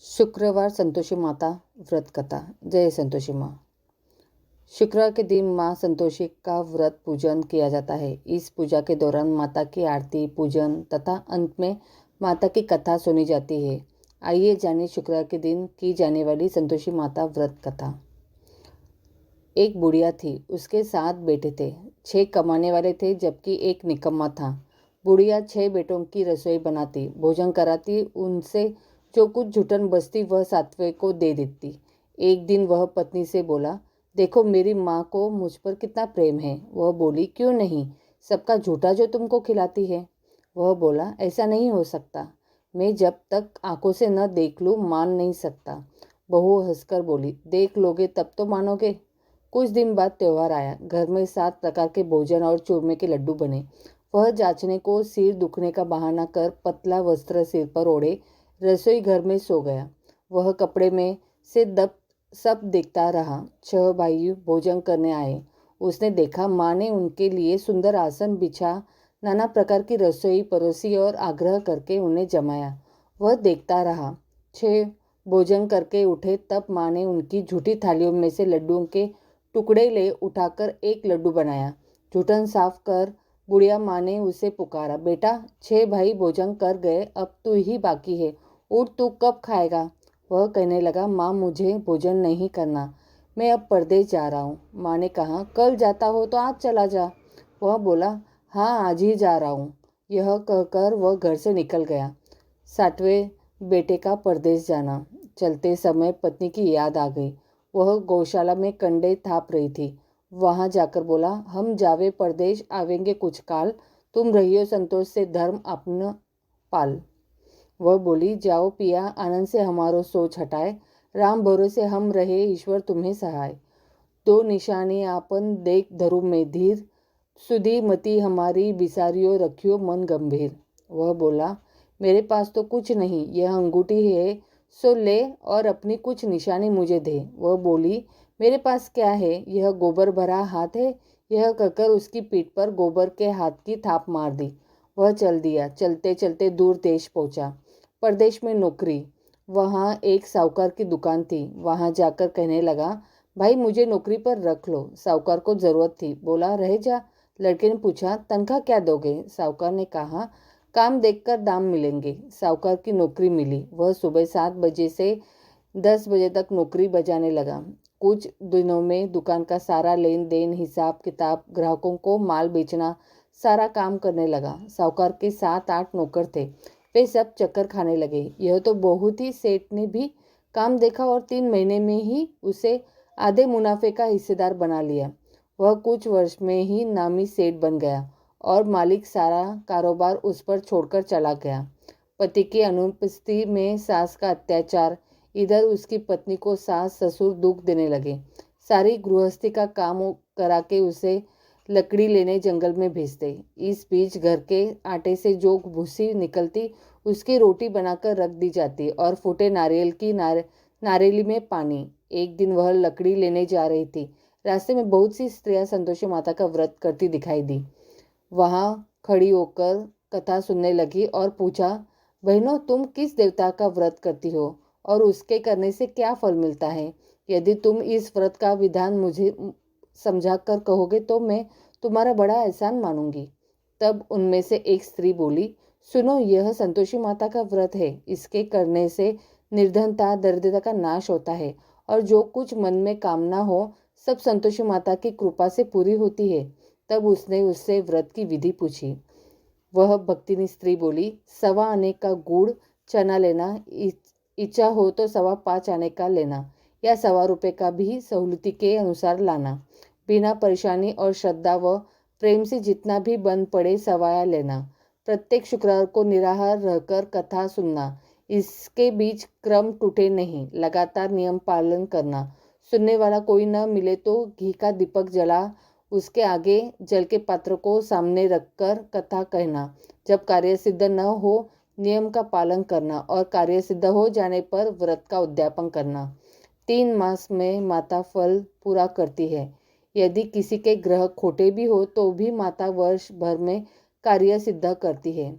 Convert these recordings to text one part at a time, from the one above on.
शुक्रवार संतोषी माता व्रत कथा। जय संतोषी माँ। शुक्रवार के दिन माँ संतोषी का व्रत पूजन किया जाता है। इस पूजा के दौरान माता की आरती, पूजन तथा अंत में माता की कथा सुनी जाती है। आइए जानिए शुक्रवार के दिन की जाने वाली संतोषी माता व्रत कथा। एक बुढ़िया थी, उसके 7 बेटे थे। 6 कमाने वाले थे जबकि एक निकम्मा था। बुढ़िया 6 बेटों की रसोई बनाती, भोजन कराती, उनसे जो कुछ जुटन बचती वह 7वें को दे देती। एक दिन वह पत्नी से बोला, देखो मेरी माँ को मुझ पर कितना प्रेम है। वह बोली, क्यों नहीं, सबका झूठा जो तुमको खिलाती है। वह बोला, ऐसा नहीं हो सकता, मैं जब तक आंखों से न देख लूँ मान नहीं सकता। बहू हंसकर बोली, देख लोगे तब तो मानोगे। कुछ दिन बाद त्योहार आया। घर में 7 प्रकार के भोजन और चूरमे के लड्डू बने। वह जांचने को सिर दुखने का बहाना कर पतला वस्त्र सिर पर ओढ़े रसोई घर में सो गया। वह कपड़े में से दब सब देखता रहा। 6 भाई भोजन करने आए। उसने देखा माँ ने उनके लिए सुंदर आसन बिछा नाना प्रकार की रसोई परोसी और आग्रह करके उन्हें जमाया। वह देखता रहा। 6 भोजन करके उठे तब माँ ने उनकी झूठी थालियों में से लड्डुओं के टुकड़े ले उठाकर एक लड्डू बनाया। जूठन साफ कर बुढ़िया माँ ने उसे पुकारा, बेटा 6 भाई भोजन कर गए, अब तू ही बाकी है, उठ, तू कब खाएगा। वह कहने लगा, माँ मुझे भोजन नहीं करना, मैं अब परदेश जा रहा हूँ। माँ ने कहा, कल जाता हो तो आज चला जा। वह बोला, हाँ आज ही जा रहा हूँ। यह कहकर वह घर से निकल गया। 7वें बेटे का परदेश जाना। चलते समय पत्नी की याद आ गई। वह गौशाला में कंडे थाप रही थी। वहां जाकर बोला, हम जावे परदेश आवेंगे कुछ काल, तुम रहियो संतोष से धर्म अपना पाल। वह बोली, जाओ पिया, आनंद से हमारो सोच हटाए, राम भरोसे हम रहे, ईश्वर तुम्हें सहाय। 2 निशानी आपन देख धरु में धीर, सुधी मती हमारी बिसारियो रखियो मन गंभीर। वह बोला, मेरे पास तो कुछ नहीं, यह अंगूठी है सो ले और अपनी कुछ निशानी मुझे दे। वह बोली, मेरे पास क्या है, यह गोबर भरा हाथ है। यह कहकर उसकी पीठ पर गोबर के हाथ की थाप मार दी। वह चल दिया। चलते चलते दूर देश पहुंचा। परदेश में नौकरी। वहाँ एक साहूकार की दुकान थी। वहाँ जाकर कहने लगा, भाई मुझे नौकरी पर रख लो। साहूकार को जरूरत थी। बोला, रह जा। लड़के ने पूछा, तनख्वाह क्या दोगे। साहूकार ने कहा, काम देखकर दाम मिलेंगे। साहूकार की नौकरी मिली। वह सुबह 7 बजे से 10 बजे तक नौकरी बजाने लगा। कुछ दिनों में दुकान का सारा लेन देन, हिसाब किताब, ग्राहकों को माल बेचना, सारा काम करने लगा। साहूकार के 7-8 नौकर थे। वे सब चक्कर खाने लगे। यह तो बहुत ही सेठ ने भी काम देखा और 3 महीने में ही उसे आधे मुनाफे का हिस्सेदार बना लिया। वह कुछ वर्ष में ही नामी सेठ बन गया और मालिक सारा कारोबार उस पर छोड़कर चला गया। पति की अनुपस्थिति में सास का अत्याचार। इधर उसकी पत्नी को सास ससुर दुख देने लगे। सारी गृहस्थी का काम करा के उसे लकड़ी लेने जंगल में भेजते। इस बीच घर के आटे से जो भूसी निकलती उसकी रोटी बनाकर रख दी जाती और फूटे नारियल की नारेली में पानी। एक दिन वह लकड़ी लेने जा रही थी। रास्ते में बहुत सी स्त्रियां संतोषी माता का व्रत करती दिखाई दी। वहां खड़ी होकर कथा सुनने लगी और पूछा, बहनों तुम किस देवता का व्रत करती हो और उसके करने से क्या फल मिलता है। यदि तुम इस व्रत का विधान मुझे समझा कर कहोगे तो मैं तुम्हारा बड़ा एहसान मानूंगी। तब उनमें से एक स्त्री बोली, सुनो, यह संतोषी माता का व्रत है। इसके करने से निर्धनता दरिद्रता का नाश होता है और जो कुछ मन में कामना हो सब संतोषी माता की कृपा से पूरी होती है। तब उसने उससे व्रत की विधि पूछी। वह भक्तिनी स्त्री बोली, 1.25 आने का गुड़ चना लेना, इच्छा हो तो 5.25 आने का लेना या 1.25 रुपये का भी सहूलती के अनुसार लाना। बिना परेशानी और श्रद्धा व प्रेम से जितना भी बन पड़े सवाया लेना। प्रत्येक शुक्रवार को निराहार रहकर कथा सुनना। इसके बीच क्रम टूटे नहीं, लगातार नियम पालन करना। सुनने वाला कोई न मिले तो घी का दीपक जला उसके आगे जल के पात्र को सामने रखकर कथा कहना। जब कार्य सिद्ध न हो नियम का पालन करना और कार्य सिद्ध हो जाने पर व्रत का उद्यापन करना। 3 मास में माता फल पूरा करती है। यदि किसी के ग्रह खोटे भी हो तो भी माता वर्ष भर में कार्य सिद्ध करती है।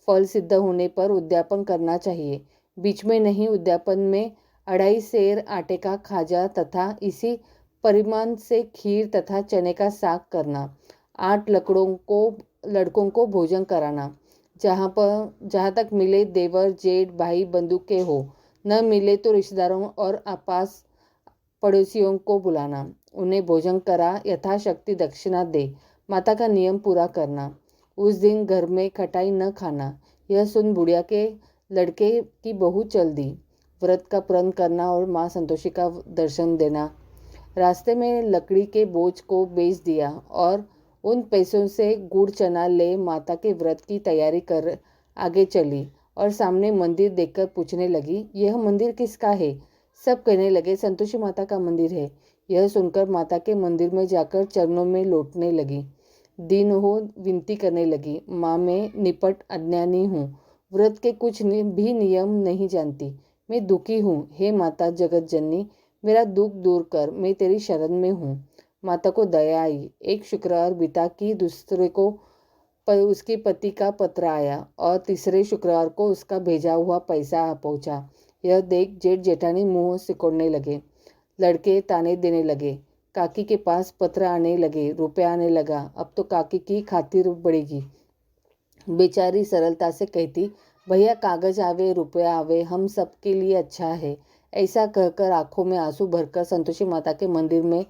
फल सिद्ध होने पर उद्यापन करना चाहिए। बीच में नहीं, उद्यापन में 2.5 सेर आटे का खाजा तथा इसी परिमाण से खीर तथा चने का साग करना। 8 लड़कों को भोजन कराना। जहाँ तक मिले देवर जेठ भाई बंधु के हो, न मिले तो रिश्तेदारों और आपास पड़ोसियों को बुलाना। उन्हें भोजन करा यथाशक्ति दक्षिणा दे। माता का नियम पूरा करना। उस दिन घर में खटाई न खाना। यह सुन बुढ़िया के लड़के की बहू चल दी। व्रत का प्रण करना और माँ संतोषी का दर्शन देना। रास्ते में लकड़ी के बोझ को बेच दिया और उन पैसों से गुड़ चना ले माता के व्रत की तैयारी कर आगे चली और सामने मंदिर देखकर पूछने लगी, यह मंदिर किसका है? सब कहने लगे, संतोषी माता का मंदिर है। यह सुनकर माता के मंदिर में जाकर चरणों में लौटने लगी। दिन हो विनती करने लगी, माँ मैं निपट अज्ञानी हूँ, व्रत के कुछ भी नियम नहीं जानती, मैं दुखी हूँ। हे माता जगत जननी, मेरा दुख दूर कर, मैं तेरी शरण में हूँ। माता को दया आई। एक शुक्रवार बीता कि दूसरे को उसके पति का पत्र आया और तीसरे शुक्रवार को उसका भेजा हुआ पैसा आ पहुंचा। यह देख जेठ जेठानी मुंह सिकोड़ने लगे। लड़के ताने देने लगे। काकी के पास पत्र आने लगे, रुपया आने लगा। अब तो काकी की खातिर बढ़ेगी। बेचारी सरलता से कहती, भैया कागज आवे रुपया आवे, हम सबके लिए अच्छा है। ऐसा कहकर आंखों में आंसू भरकर संतोषी माता के मंदिर में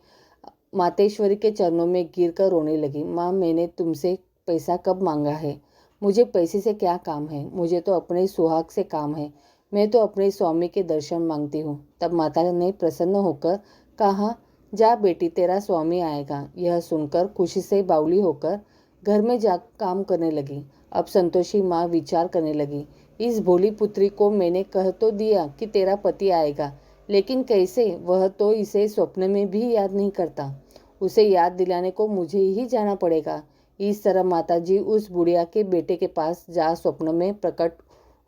मातेश्वरी के चरणों में गिरकर रोने लगी। माँ मैंने तुमसे पैसा कब मांगा है? मुझे पैसे से क्या काम है? मुझे तो अपने सुहाग से काम है। मैं तो अपने स्वामी के दर्शन मांगती हूँ। तब माता ने प्रसन्न होकर कहा, जा बेटी तेरा स्वामी आएगा। यह सुनकर खुशी से बावली होकर घर में जा काम करने लगी। अब संतोषी माँ विचार करने लगी, इस भोली पुत्री को मैंने कह तो दिया कि तेरा पति आएगा, लेकिन कैसे? वह तो इसे स्वप्न में भी याद नहीं करता। उसे याद दिलाने को मुझे ही जाना पड़ेगा। इस तरह माताजी उस बुढ़िया के बेटे के पास जा स्वप्न में प्रकट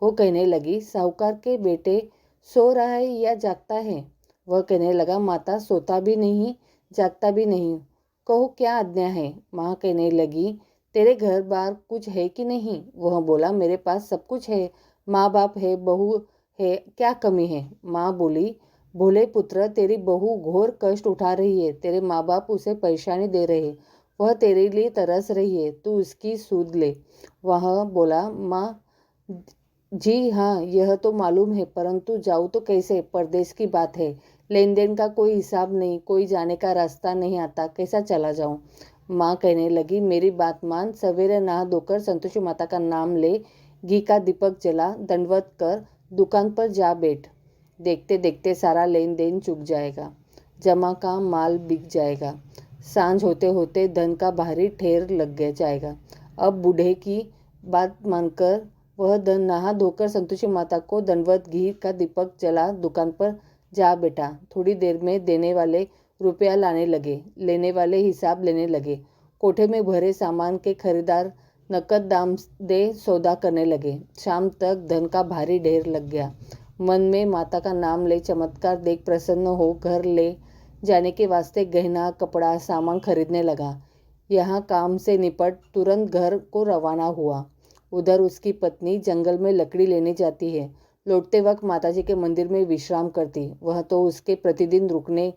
हो कहने लगी, साहूकार के बेटे सो रहा है या जागता है? वह कहने लगा, माता सोता भी नहीं जागता भी नहीं, कहो क्या आज्ञा है? माँ कहने लगी, तेरे घर बार कुछ है कि नहीं? वह बोला, मेरे पास सब कुछ है, माँ बाप है, बहू है, क्या कमी है? माँ बोली, भोले पुत्र तेरी बहू घोर कष्ट उठा रही है, तेरे माँ बाप उसे परेशानी दे रहे, वह तेरे लिए तरस रही है, तू उसकी सूद ले। वह बोला, माँ जी हाँ यह तो मालूम है, परंतु जाऊँ तो कैसे? परदेश की बात है, लेन देन का कोई हिसाब नहीं, कोई जाने का रास्ता नहीं आता, कैसा चला जाऊँ? माँ कहने लगी, मेरी बात मान, सवेरे नहा धोकर संतोषी माता का नाम ले, घी का दीपक जला, दंडवत कर, दुकान पर जा बैठ। देखते देखते सारा लेन देन चुक जाएगा, जमा का माल बिक जाएगा, सांझ होते होते धन का भारी ढेर लग जाएगा। अब बूढ़े की बात मानकर वह धन नहा धोकर संतोषी माता को दंडवत, घी का दीपक जला, दुकान पर जा बैठा। थोड़ी देर में देने वाले रुपया लाने लगे, लेने वाले हिसाब लेने लगे। कोठे में भरे सामान के खरीदार नकद दाम दे सौदा करने लगे। शाम तक धन का भारी ढेर लग गया। मन में माता का नाम ले चमत्कार देख प्रसन्न हो घर ले जाने के वास्ते गहना कपड़ा सामान खरीदने लगा। यहाँ काम से निपट तुरंत घर को रवाना हुआ। उधर उसकी पत्नी जंगल में लकड़ी लेने जाती है। लौटते वक्त माताजी के मंदिर में विश्राम करती। वह तो उसके प्रतिदिन रुकने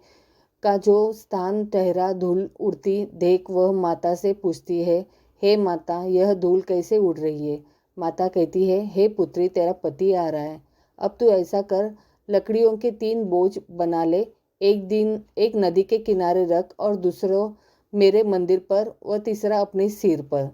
का जो स्थान ठहरा धूल उड़ती देख वह माता से पूछती है, हे माता यह धूल कैसे उड़ रही है? माता कहती है, हे पुत्री तेरा पति आ रहा है, अब तू ऐसा कर, लकड़ियों के 3 बोझ बना ले, एक नदी के किनारे रख और दूसरा मेरे मंदिर पर व तीसरा अपने सिर पर।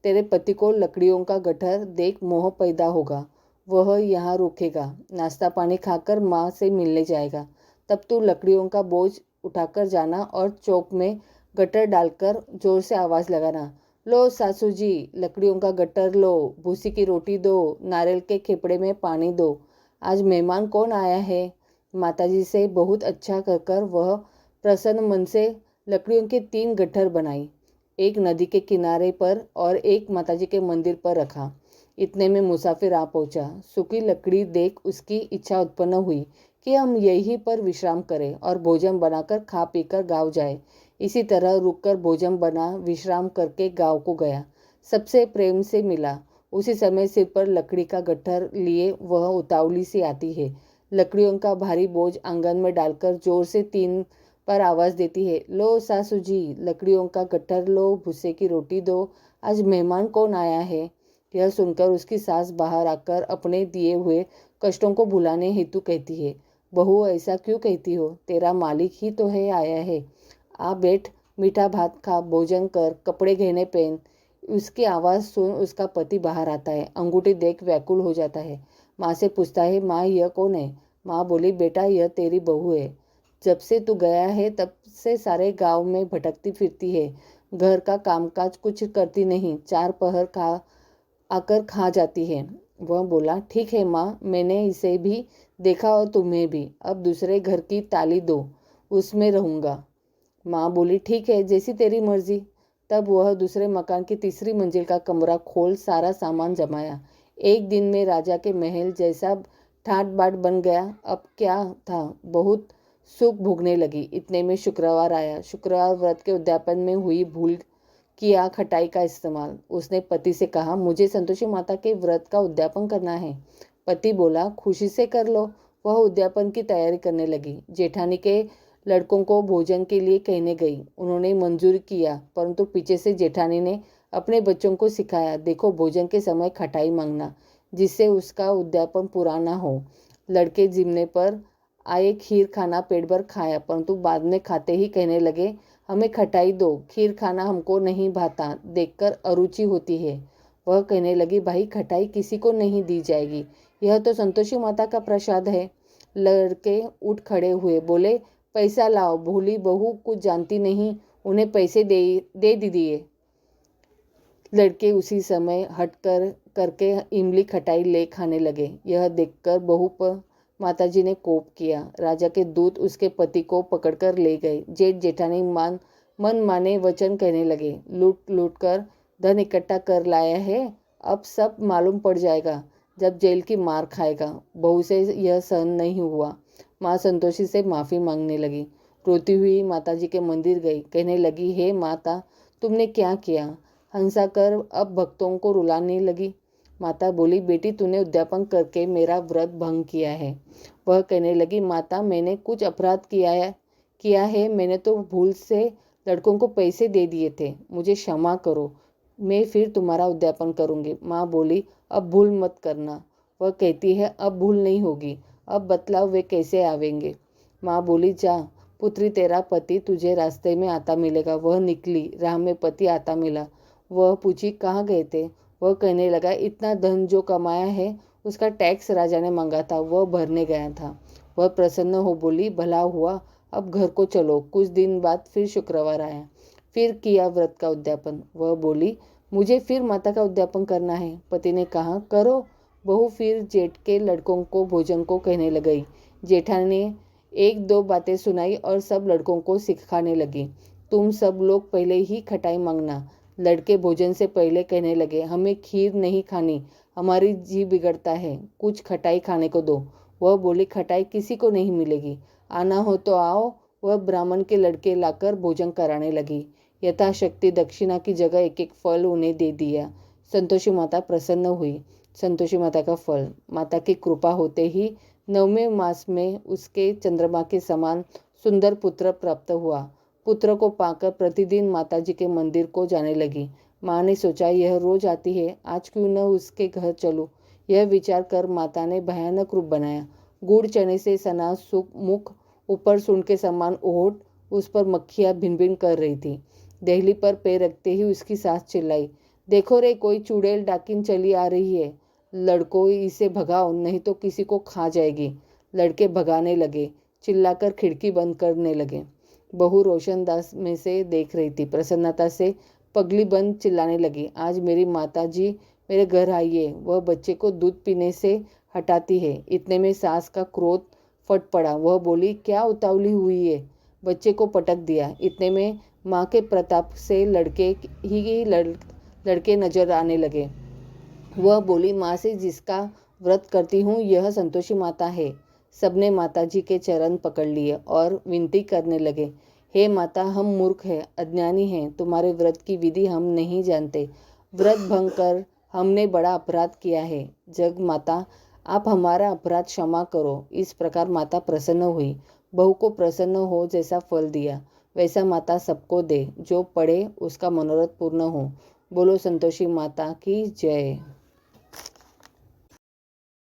तेरे पति को लकड़ियों का गट्ठर देख मोह पैदा होगा, वह यहाँ रुकेगा, नाश्ता पानी खाकर माँ से मिलने जाएगा। तब तू लकड़ियों का बोझ उठाकर जाना और चौक में गट्ठर डालकर जोर से आवाज़ लगाना, लो सासू जी लकड़ियों का गट्ठर लो, भूसी की रोटी दो, नारियल के खेपड़े में पानी दो, आज मेहमान कौन आया है? माताजी से बहुत अच्छा कहकर वह प्रसन्न मन से लकड़ियों के 3 गट्ठर बनाई, एक नदी के किनारे पर और एक माताजी के मंदिर पर रखा। इतने में मुसाफिर आ पहुंचा। सूखी लकड़ी देख उसकी इच्छा उत्पन्न हुई कि हम यहीं पर विश्राम करें और भोजन बनाकर खा पीकर गाँव जाए। इसी तरह रुककर भोजन बना, विश्राम करके गाँव को गया। सबसे प्रेम से मिला, उसी समय सिर पर लकड़ी का गट्ठर लिए वह उतावली सी आती है। लकड़ियों का भारी बोझ आंगन में डालकर जोर से 3 पर आवाज देती है, लो सासू जी, लकड़ियों का गट्ठर लो, भूसे की रोटी दो, आज मेहमान कौन आया है। यह सुनकर उसकी सास बाहर आकर अपने दिए हुए कष्टों को भुलाने हेतु कहती है, बहू ऐसा क्यों कहती हो, तेरा मालिक ही तो है आया है। आ बैठ, मीठा भात खा, भोजन कर, कपड़े गहने पहन। उसकी आवाज़ सुन उसका पति बाहर आता है। अंगूठी देख व्याकुल हो जाता है। माँ से पूछता है, माँ यह कौन है। माँ बोली, बेटा यह तेरी बहू है। जब से तू गया है तब से सारे गांव में भटकती फिरती है, घर का कामकाज कुछ करती नहीं, 4 पहर खा आकर खा जाती है। वह बोला, ठीक है माँ, मैंने इसे भी देखा और तुम्हें भी। अब दूसरे घर की ताली दो, उसमें रहूँगा। माँ बोली, ठीक है, जैसी तेरी मर्जी। तब वह दूसरे मकान की तीसरी मंजिल का कमरा खोल सारा सामान जमाया। एक दिन में राजा के महल जैसा ठाट बाट बन गया। अब क्या था, बहुत सुख भोगने लगी। इतने में शुक्रवार आया। शुक्रवार व्रत के उद्यापन में हुई भूल किया खटाई का इस्तेमाल। उसने पति से कहा, मुझे संतोषी माता के व्रत का उद्यापन करना है। पति बोला, खुशी से कर लो। वह उद्यापन की तैयारी करने लगी। जेठानी के लड़कों को भोजन के लिए कहने गई। उन्होंने मंजूर किया, परंतु पीछे से जेठानी ने अपने बच्चों को सिखाया, देखो भोजन के समय खटाई मांगना, जिससे उसका उद्यापन पूरा ना हो। लड़के जिमने पर आए, खीर खाना पेट भर खाया, परंतु बाद में खाते ही कहने लगे, हमें खटाई दो, खीर खाना हमको नहीं भाता, देखकर अरुचि होती है। वह कहने लगी, भाई खटाई किसी को नहीं दी जाएगी, यह तो संतोषी माता का प्रसाद है। लड़के उठ खड़े हुए, बोले, पैसा लाओ, भोली बहू कुछ जानती नहीं, उन्हें पैसे दे दीजिए। लड़के उसी समय हट करके इमली खटाई ले खाने लगे। यह देखकर बहू पर माताजी ने कोप किया। राजा के दूत उसके पति को पकड़कर ले गए। जेठ जेठानी मन माने वचन कहने लगे, लूट लूट कर धन इकट्ठा कर लाया है, अब सब मालूम पड़ जाएगा जब जेल की मार खाएगा। बहू से यह सहन नहीं हुआ। माँ संतोषी से माफ़ी मांगने लगी। रोती हुई माताजी के मंदिर गई। कहने लगी, हे माता, तुमने क्या किया। हंसा कर अब भक्तों को रुलाने लगी। माता बोली, बेटी तूने उद्यापन करके मेरा व्रत भंग किया है। वह कहने लगी, माता मैंने कुछ अपराध किया है, मैंने तो भूल से लड़कों को पैसे दे दिए थे, मुझे क्षमा करो, मैं फिर तुम्हारा उद्यापन करूंगी। माँ बोली, अब भूल मत करना। वह कहती है, अब भूल नहीं होगी, अब बतलाओ वे कैसे आवेंगे। माँ बोली, जा पुत्री, तेरा पति तुझे रास्ते में आता मिलेगा। वह निकली, राह में पति आता मिला। वह पूछी, कहाँ गए थे। वह कहने लगा, इतना धन जो कमाया है उसका टैक्स राजा ने मांगा था, वह भरने गया था। वह प्रसन्न हो बोली, भला हुआ, अब घर को चलो। कुछ दिन बाद फिर शुक्रवार आया। फिर किया व्रत का उद्यापन। वह बोली, मुझे फिर माता का उद्यापन करना है। पति ने कहा, करो। बहू फिर जेठ के लड़कों को भोजन को कहने लगी। जेठा ने 1-2 बातें सुनाई और सब लड़कों को सिखाने लगी। तुम सब लोग पहले ही खटाई मांगना। लड़के भोजन से पहले कहने लगे, हमें खीर नहीं खानी, हमारी जी बिगड़ता है, कुछ खटाई खाने को दो। वह बोली, खटाई किसी को नहीं मिलेगी, आना हो तो आओ। वह ब्राह्मण के लड़के लाकर भोजन कराने लगी। यथाशक्ति दक्षिणा की जगह एक एक फल उन्हें दे दिया। संतोषी माता प्रसन्न हुई। संतोषी माता का फल, माता की कृपा होते ही 9वें मास में उसके चंद्रमा के समान सुंदर पुत्र प्राप्त हुआ। पुत्र को पाकर प्रतिदिन माताजी के मंदिर को जाने लगी। माँ ने सोचा, यह रोज आती है, आज क्यों न उसके घर चलूं। यह विचार कर माता ने भयानक रूप बनाया। गुड़ चने से सना मुख, ऊपर सूंड के समान ओठ, उस पर मक्खियाँ भिन भिन कर रही थी। देहली पर पैर रखते ही उसकी सास चिल्लाई, देखो रे, कोई चुड़ैल डाकिन चली आ रही है, लड़कों इसे भगाओ, नहीं तो किसी को खा जाएगी। लड़के भगाने लगे, चिल्लाकर खिड़की बंद करने लगे। बहू रोशनदास में से देख रही थी। प्रसन्नता से पगली बंद चिल्लाने लगी, आज मेरी माता जी मेरे घर आई है, वह बच्चे को दूध पीने से हटाती है। इतने में सास का क्रोध फट पड़ा। वह बोली, क्या उतावली हुई है, बच्चे को पटक दिया। इतने में माँ के प्रताप से लड़के नजर आने लगे। वह बोली, माँ से जिसका व्रत करती हूँ यह संतोषी माता है। सबने माताजी के चरण पकड़ लिए और विनती करने लगे, हे माता, हम मूर्ख हैं, अज्ञानी हैं, तुम्हारे व्रत की विधि हम नहीं जानते। व्रत भंग कर हमने बड़ा अपराध किया है। जग माता, आप हमारा अपराध क्षमा करो। इस प्रकार माता प्रसन्न हुई। बहू को प्रसन्न हो जैसा फल दिया वैसा माता सबको दे। जो पढ़े उसका मनोरथ पूर्ण हो। बोलो संतोषी माता की जय।